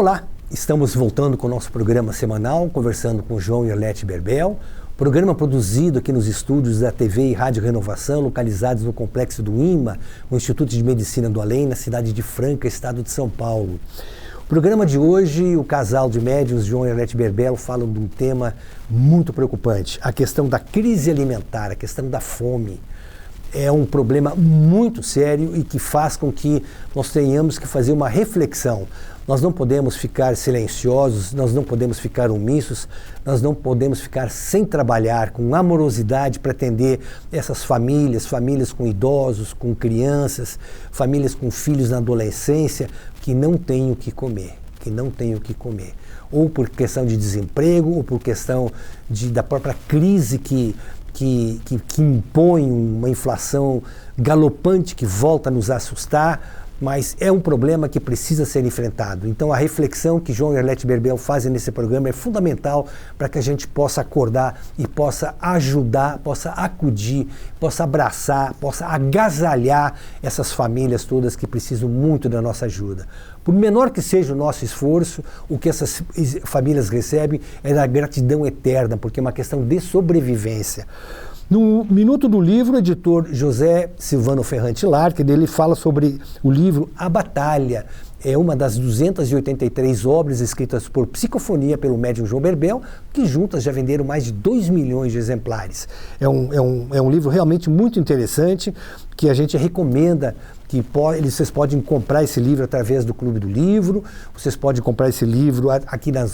Olá, estamos voltando com o nosso programa semanal, conversando com João e Arlete Berbel, programa produzido aqui nos estúdios da TV e Rádio Renovação, localizados no complexo do IMA, o Instituto de Medicina do Além, na cidade de Franca, estado de São Paulo. O programa de hoje, o casal de médiuns, João e Arlete Berbel, falam de um tema muito preocupante, a questão da crise alimentar, a questão da fome. É um problema muito sério e que faz com que nós tenhamos que fazer uma reflexão. Nós não podemos ficar silenciosos, nós não podemos ficar omissos, nós não podemos ficar sem trabalhar, com amorosidade para atender essas famílias, famílias com idosos, com crianças, famílias com filhos na adolescência, que não têm o que comer, ou por questão de desemprego, ou por questão da própria crise que impõe uma inflação galopante que volta a nos assustar, mas é um problema que precisa ser enfrentado. Então a reflexão que João e Arlete Berbel fazem nesse programa é fundamental para que a gente possa acordar e possa ajudar, possa acudir, possa abraçar, possa agasalhar essas famílias todas que precisam muito da nossa ajuda. Por menor que seja o nosso esforço, o que essas famílias recebem é da gratidão eterna, porque é uma questão de sobrevivência. No Minuto do Livro, o editor José Silvano Ferrante Larque, ele fala sobre o livro A Batalha. É uma das 283 obras escritas por psicofonia pelo médium João Berbel, que juntas já venderam mais de 2 milhões de exemplares. É um livro realmente muito interessante, que a gente recomenda. Vocês podem comprar esse livro através do Clube do Livro, vocês podem comprar esse livro aqui na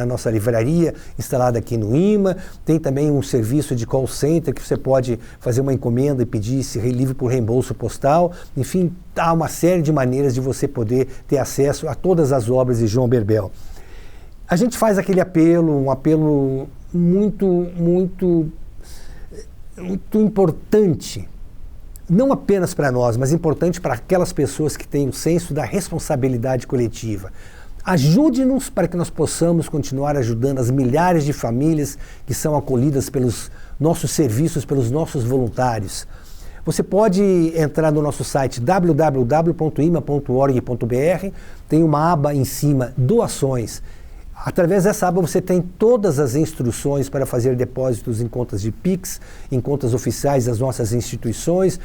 nossa livraria, instalada aqui no IMA. Tem também um serviço de call center que você pode fazer uma encomenda e pedir esse livro por reembolso postal. Enfim, há uma série de maneiras de você poder ter acesso a todas as obras de João Berbel. A gente faz aquele apelo, um apelo muito importante, não apenas para nós, mas importante para aquelas pessoas que têm o senso da responsabilidade coletiva. Ajude-nos para que nós possamos continuar ajudando as milhares de famílias que são acolhidas pelos nossos serviços, pelos nossos voluntários. Você pode entrar no nosso site www.ima.org.br, tem uma aba em cima, doações. Através dessa aba você tem todas as instruções para fazer depósitos em contas de Pix, em contas oficiais das nossas instituições,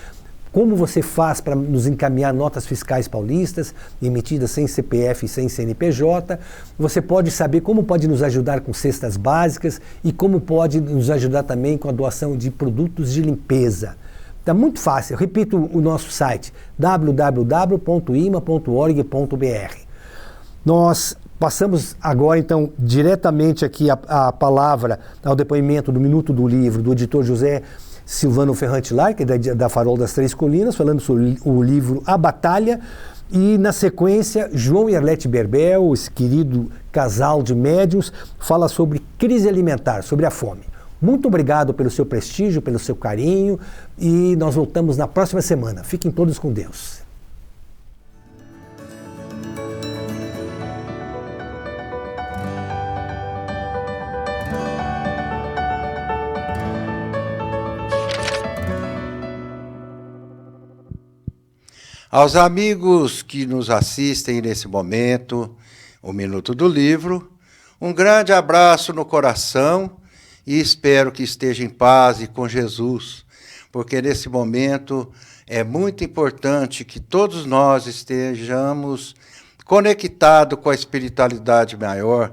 como você faz para nos encaminhar notas fiscais paulistas, emitidas sem CPF e sem CNPJ. Você pode saber como pode nos ajudar com cestas básicas e como pode nos ajudar também com a doação de produtos de limpeza. Está muito fácil. Eu repito o nosso site, www.ima.org.br. Nós passamos agora, então, diretamente aqui a palavra ao depoimento do Minuto do Livro, do editor José Silvano Ferrante Larque, da Farol das Três Colinas, falando sobre o livro A Batalha. E, na sequência, João e Arlete Berbel, esse querido casal de médiuns, fala sobre crise alimentar, sobre a fome. Muito obrigado pelo seu prestígio, pelo seu carinho, e nós voltamos na próxima semana. Fiquem todos com Deus. Aos amigos que nos assistem nesse momento, o Minuto do Livro, um grande abraço no coração e espero que esteja em paz e com Jesus, porque nesse momento é muito importante que todos nós estejamos conectados com a espiritualidade maior,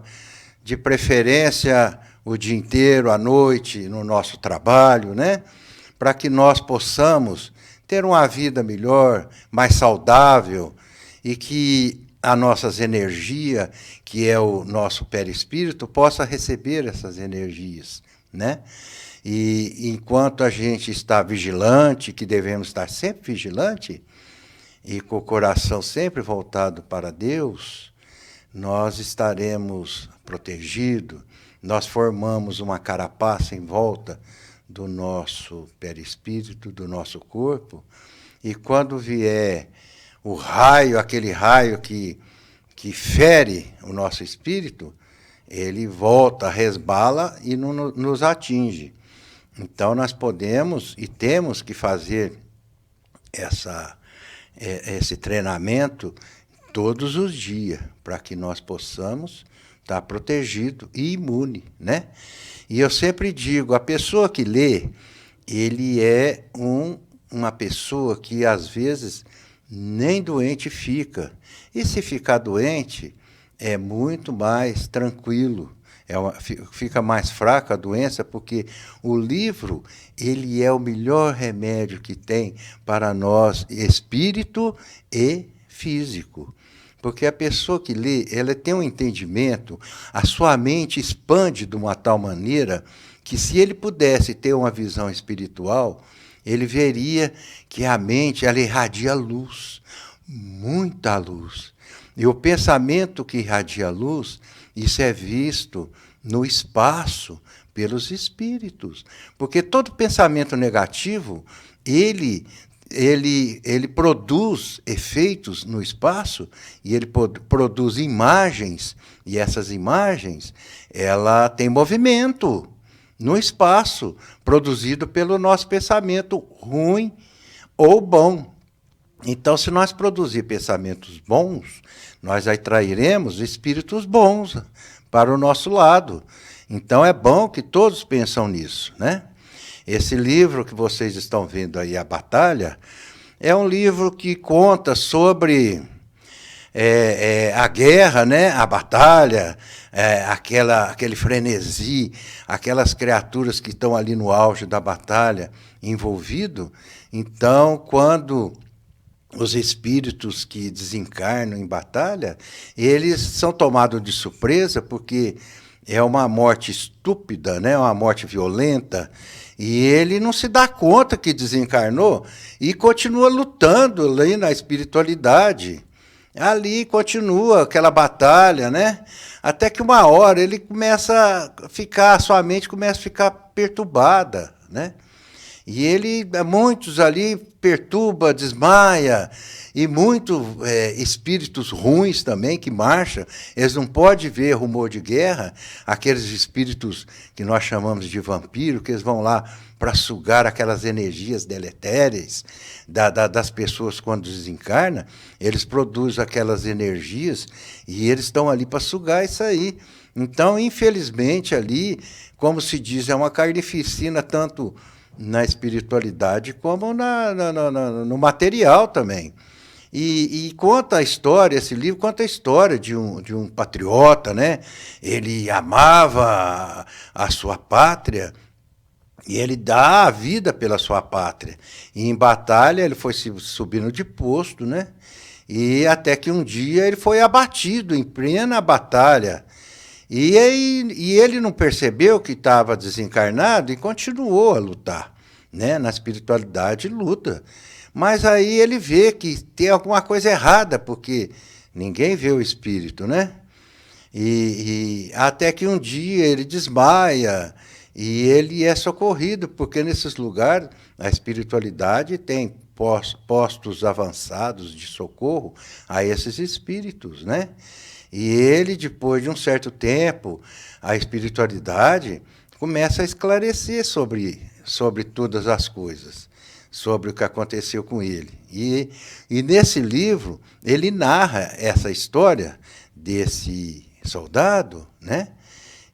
de preferência o dia inteiro, à noite, no nosso trabalho, né? Para que nós possamos ter uma vida melhor, mais saudável, e que as nossas energias, que é o nosso perispírito, possa receber essas energias, né? E enquanto a gente está vigilante, que devemos estar sempre vigilante, e com o coração sempre voltado para Deus, nós estaremos protegidos, nós formamos uma carapaça em volta do nosso perispírito, do nosso corpo, e quando vier o raio, aquele raio que fere o nosso espírito, ele volta, resbala e não nos atinge. Então nós podemos e temos que fazer esse treinamento todos os dias, para que nós possamos estar protegido e imune, né? E eu sempre digo, a pessoa que lê, ele é uma pessoa que, às vezes, nem doente fica. E se ficar doente, é muito mais tranquilo. Fica mais fraca a doença, porque o livro ele é o melhor remédio que tem para nós, espírito e físico. Porque a pessoa que lê, ela tem um entendimento, a sua mente expande de uma tal maneira que, se ele pudesse ter uma visão espiritual, ele veria que a mente ela irradia luz, muita luz. E o pensamento que irradia luz, isso é visto no espaço pelos espíritos. Porque todo pensamento negativo, ele produz efeitos no espaço e ele produz imagens, e essas imagens ela tem movimento no espaço, produzido pelo nosso pensamento ruim ou bom. Então, se nós produzir pensamentos bons, nós atrairemos espíritos bons para o nosso lado. Então, é bom que todos pensam nisso, né? Esse livro que vocês estão vendo aí, A Batalha, é um livro que conta sobre a guerra, né? A batalha, aquele frenesi, aquelas criaturas que estão ali no auge da batalha envolvido. Então, quando os espíritos que desencarnam em batalha, eles são tomados de surpresa, porque é uma morte estúpida, né? Uma morte violenta, e ele não se dá conta que desencarnou e continua lutando ali na espiritualidade. Ali continua aquela batalha, né? Até que uma hora ele começa a ficar, sua mente começa a ficar perturbada, né? E muitos ali perturba, desmaia, e muitos espíritos ruins também que marcham, eles não podem ver rumor de guerra, aqueles espíritos que nós chamamos de vampiro, que eles vão lá para sugar aquelas energias deletérias das pessoas quando desencarnam, eles produzem aquelas energias e eles estão ali para sugar isso aí. Então, infelizmente, ali, como se diz, é uma carnificina tanto na espiritualidade como no material também. E conta a história, esse livro conta a história de um patriota, né? Ele amava a sua pátria e ele dá a vida pela sua pátria. E em batalha ele foi subindo de posto, né? E até que um dia ele foi abatido em plena batalha. E ele não percebeu que estava desencarnado e continuou a lutar, né? Na espiritualidade, luta. Mas aí ele vê que tem alguma coisa errada, porque ninguém vê o espírito, né? E até que um dia ele desmaia e ele é socorrido, porque nesses lugares a espiritualidade tem postos avançados de socorro a esses espíritos, né? E ele, depois de um certo tempo, a espiritualidade começa a esclarecer sobre todas as coisas, sobre o que aconteceu com ele. E nesse livro, ele narra essa história desse soldado, né?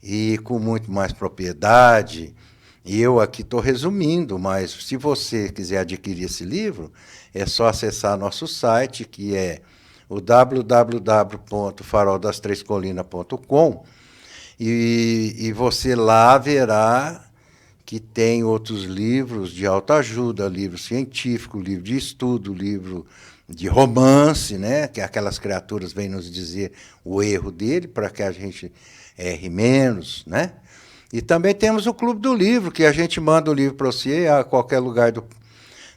E com muito mais propriedade. E eu aqui estou resumindo, mas se você quiser adquirir esse livro, é só acessar nosso site, que é o www.faroldastrescolinas.com, e você lá verá que tem outros livros de autoajuda, livro científico, livro de estudo, livro de romance, né? Que aquelas criaturas vêm nos dizer o erro dele para que a gente erre menos, né? E também temos o Clube do Livro, que a gente manda o livro para você a qualquer lugar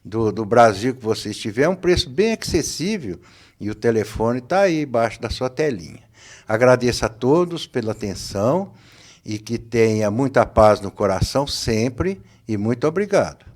do Brasil que você estiver, é um preço bem acessível, e o telefone está aí embaixo da sua telinha. Agradeço a todos pela atenção e que tenha muita paz no coração sempre, e muito obrigado.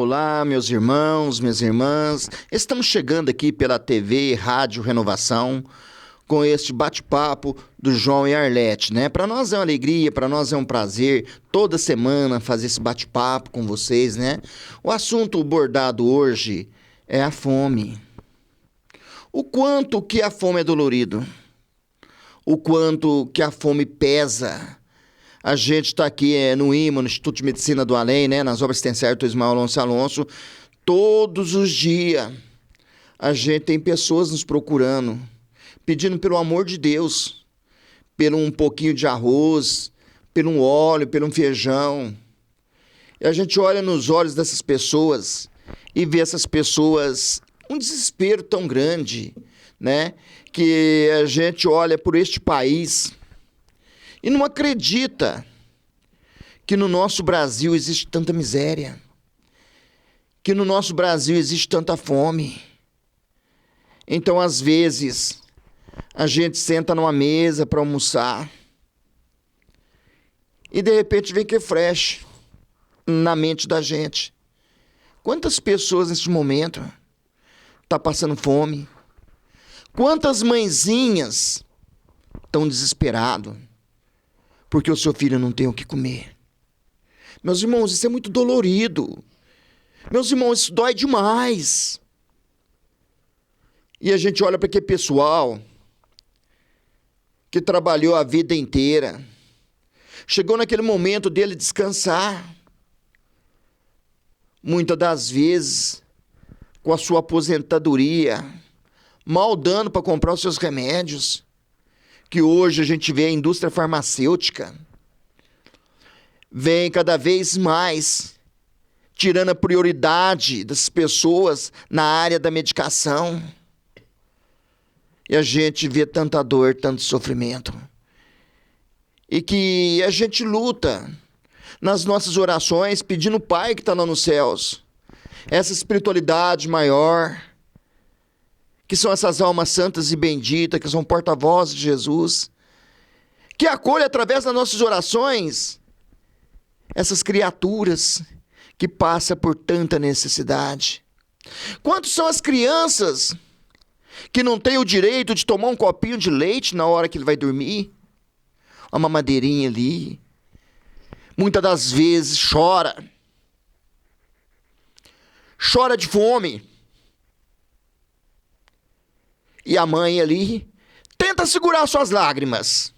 olá, meus irmãos, minhas irmãs. Estamos chegando aqui pela TV e Rádio Renovação com este bate-papo do João e Arlete, né? Para nós é uma alegria, para nós é um prazer toda semana fazer esse bate-papo com vocês, né? O assunto abordado hoje é a fome. O quanto que a fome é dolorido. O quanto que a fome pesa. A gente está aqui no IMA, no Instituto de Medicina do Além, né? Nas obras assistenciais do Ismael Alonso. Todos os dias a gente tem pessoas nos procurando, pedindo pelo amor de Deus, pelo um pouquinho de arroz, pelo um óleo, pelo um feijão. E a gente olha nos olhos dessas pessoas e vê essas pessoas um desespero tão grande, né? Que a gente olha por este país e não acredita que no nosso Brasil existe tanta miséria, que no nosso Brasil existe tanta fome. Então, às vezes, a gente senta numa mesa para almoçar e, de repente, vem que flash na mente da gente. Quantas pessoas nesse momento estão passando fome? Quantas mãezinhas estão desesperadas porque o seu filho não tem o que comer? Meus irmãos, isso é muito dolorido. Meus irmãos, isso dói demais. E a gente olha para aquele pessoal que trabalhou a vida inteira. Chegou naquele momento dele descansar. Muitas das vezes, com a sua aposentadoria, mal dando para comprar os seus remédios, que hoje a gente vê a indústria farmacêutica vem cada vez mais tirando a prioridade das pessoas na área da medicação. E a gente vê tanta dor, tanto sofrimento. E que a gente luta nas nossas orações pedindo o Pai que está lá nos céus, essa espiritualidade maior, que são essas almas santas e benditas, que são porta-vozes de Jesus, que acolhe através das nossas orações essas criaturas que passam por tanta necessidade. Quantos são as crianças que não têm o direito de tomar um copinho de leite na hora que ele vai dormir? Uma mamadeirinha ali. Muitas das vezes chora. Chora de fome. E a mãe ali tenta segurar suas lágrimas.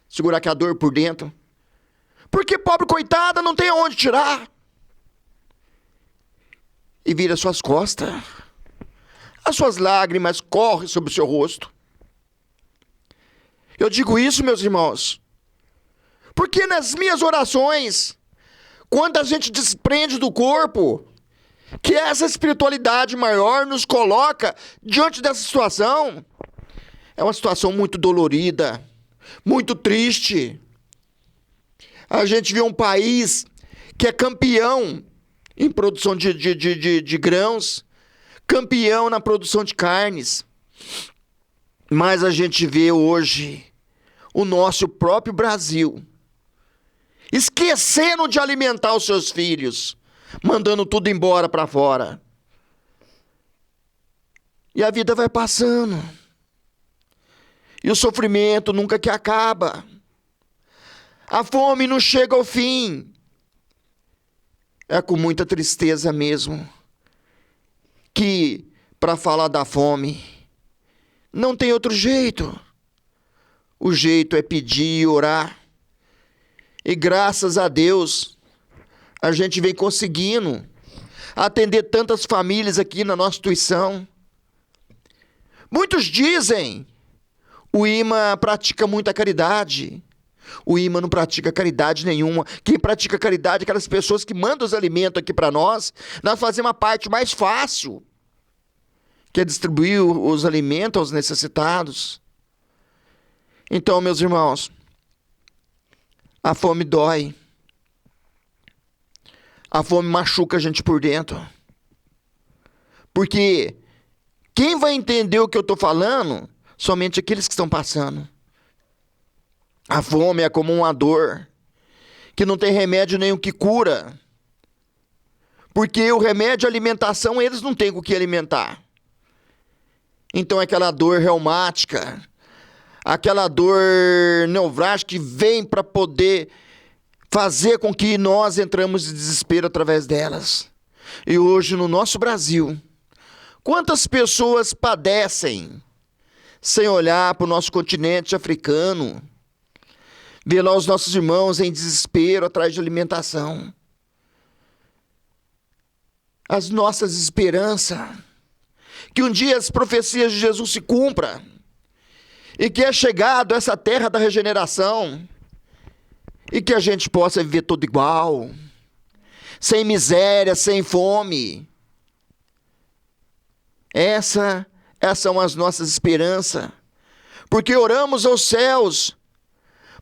Segurar aquela dor por dentro. Porque pobre coitada não tem onde tirar. E vira suas costas. As suas lágrimas correm sobre o seu rosto. Eu digo isso, meus irmãos, porque nas minhas orações, quando a gente desprende do corpo, que essa espiritualidade maior nos coloca diante dessa situação, é uma situação muito dolorida, muito triste. A gente vê um país que é campeão em produção de grãos, campeão na produção de carnes, mas a gente vê hoje o nosso próprio Brasil esquecendo de alimentar os seus filhos, mandando tudo embora para fora. E a vida vai passando. E o sofrimento nunca que acaba. A fome não chega ao fim. É com muita tristeza mesmo que, para falar da fome, não tem outro jeito. O jeito é pedir e orar. E graças a Deus, a gente vem conseguindo atender tantas famílias aqui na nossa instituição. Muitos dizem, o IMA pratica muita caridade. O IMA não pratica caridade nenhuma. Quem pratica caridade é aquelas pessoas que mandam os alimentos aqui para nós. Nós fazemos a parte mais fácil, que é distribuir os alimentos aos necessitados. Então, meus irmãos, a fome dói. A fome machuca a gente por dentro. Porque quem vai entender o que eu estou falando? Somente aqueles que estão passando. A fome é como uma dor que não tem remédio nenhum que cura. Porque o remédio, a alimentação, eles não têm com o que alimentar. Então aquela dor reumática, aquela dor nevrálgica que vem para poder fazer com que nós entramos em desespero através delas. E hoje no nosso Brasil, quantas pessoas padecem sem olhar para o nosso continente africano, ver lá os nossos irmãos em desespero atrás de alimentação. As nossas esperanças, que um dia as profecias de Jesus se cumpram, e que é chegado essa terra da regeneração, e que a gente possa viver tudo igual, sem miséria, sem fome. Essas são as nossas esperanças, porque oramos aos céus,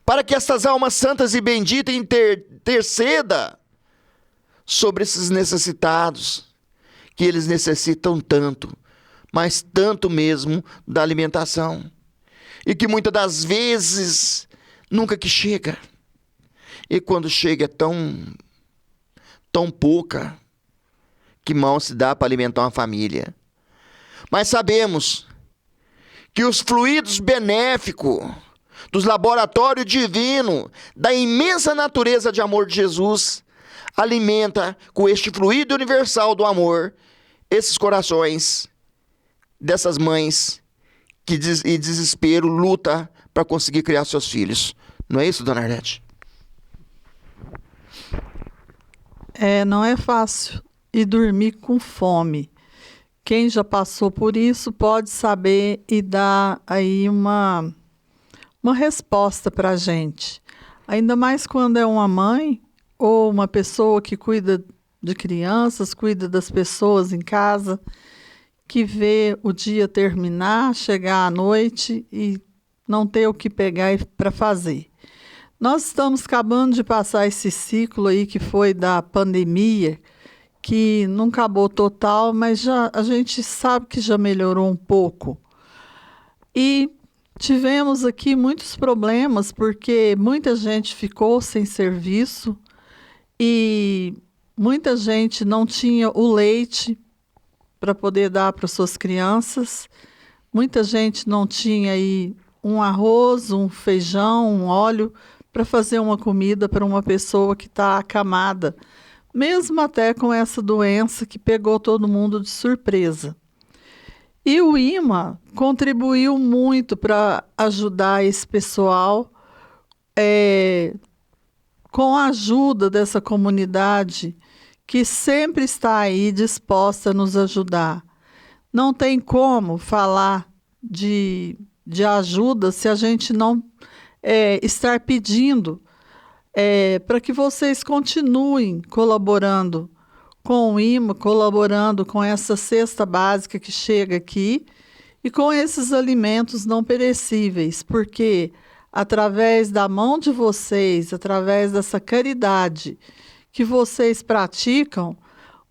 para que essas almas santas e benditas interceda sobre esses necessitados, que eles necessitam tanto, mas tanto mesmo da alimentação, e que muitas das vezes nunca que chega, e quando chega é tão pouca, que mal se dá para alimentar uma família. Mas sabemos que os fluidos benéficos dos laboratórios divinos, da imensa natureza de amor de Jesus, alimenta com este fluido universal do amor esses corações dessas mães que em desespero luta para conseguir criar seus filhos. Não é isso, dona Arlete? Não é fácil ir dormir com fome. Quem já passou por isso pode saber e dar aí uma resposta para a gente. Ainda mais quando é uma mãe ou uma pessoa que cuida de crianças, cuida das pessoas em casa, que vê o dia terminar, chegar à noite e não ter o que pegar para fazer. Nós estamos acabando de passar esse ciclo aí que foi da pandemia, que não acabou total, mas a gente sabe que já melhorou um pouco. E tivemos aqui muitos problemas, porque muita gente ficou sem serviço e muita gente não tinha o leite para poder dar para suas crianças. Muita gente não tinha aí um arroz, um feijão, um óleo para fazer uma comida para uma pessoa que está acamada, mesmo até com essa doença que pegou todo mundo de surpresa. E o IMA contribuiu muito para ajudar esse pessoal, com a ajuda dessa comunidade que sempre está aí disposta a nos ajudar. Não tem como falar de ajuda se a gente não estar pedindo para que vocês continuem colaborando com o IMA, colaborando com essa cesta básica que chega aqui e com esses alimentos não perecíveis, porque através da mão de vocês, através dessa caridade que vocês praticam,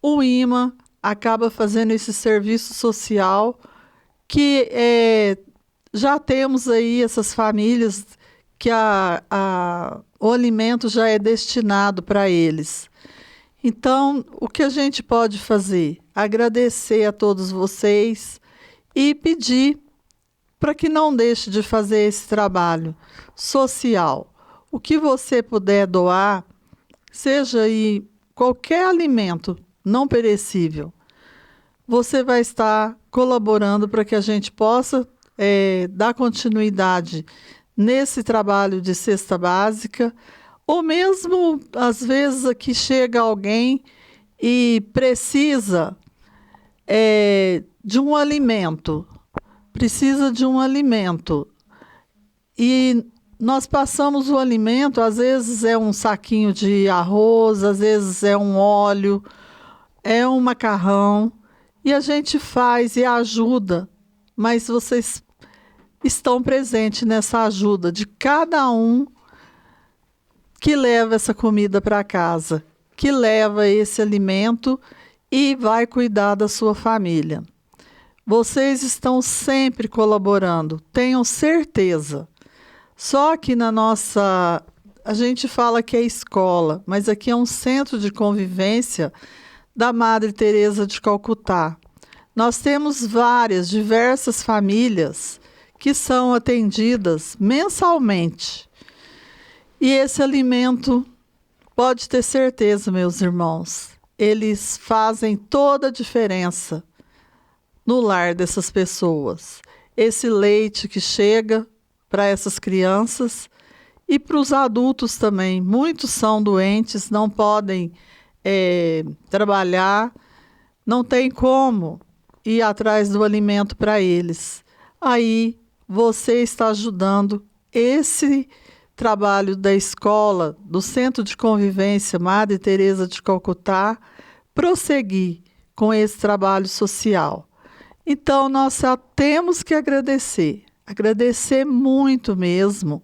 o IMA acaba fazendo esse serviço social que já temos aí essas famílias que o alimento já é destinado para eles. Então, o que a gente pode fazer? Agradecer a todos vocês e pedir para que não deixe de fazer esse trabalho social. O que você puder doar, seja aí qualquer alimento não perecível, você vai estar colaborando para que a gente possa dar continuidade nesse trabalho de cesta básica, ou mesmo, às vezes, aqui chega alguém e precisa de um alimento, e nós passamos o alimento, às vezes é um saquinho de arroz, às vezes é um óleo, é um macarrão, e a gente faz e ajuda, mas vocês estão presentes nessa ajuda de cada um que leva essa comida para casa, que leva esse alimento e vai cuidar da sua família. Vocês estão sempre colaborando, tenham certeza. Só que a gente fala que é escola, mas aqui é um centro de convivência da Madre Teresa de Calcutá. Nós temos diversas famílias que são atendidas mensalmente. E esse alimento, pode ter certeza, meus irmãos, eles fazem toda a diferença no lar dessas pessoas. Esse leite que chega para essas crianças e para os adultos também. Muitos são doentes, não podem trabalhar, não tem como ir atrás do alimento para eles. Aí você está ajudando esse trabalho da escola, do Centro de Convivência Madre Teresa de Calcutá, prosseguir com esse trabalho social. Então, nós só temos que agradecer muito mesmo,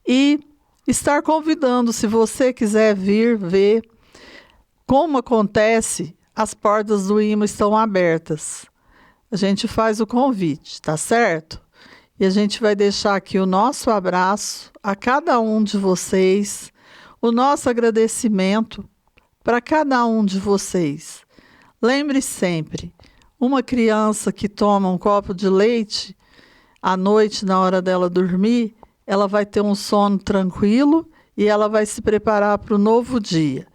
e estar convidando, se você quiser vir ver como acontece, as portas do IMA estão abertas. A gente faz o convite, tá certo? E a gente vai deixar aqui o nosso abraço a cada um de vocês, o nosso agradecimento para cada um de vocês. Lembre sempre, uma criança que toma um copo de leite à noite, na hora dela dormir, ela vai ter um sono tranquilo e ela vai se preparar para o novo dia.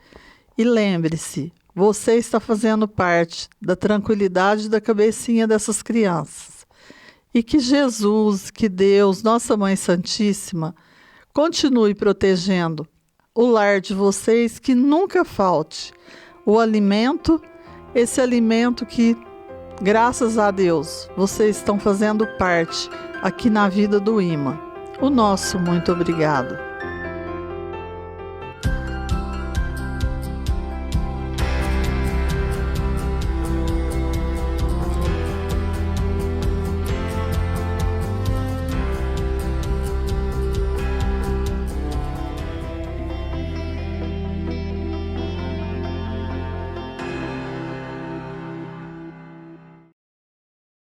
E lembre-se, você está fazendo parte da tranquilidade da cabecinha dessas crianças. E que Jesus, que Deus, Nossa Mãe Santíssima, continue protegendo o lar de vocês, que nunca falte o alimento, esse alimento que, graças a Deus, vocês estão fazendo parte aqui na vida do IMA. O nosso muito obrigado.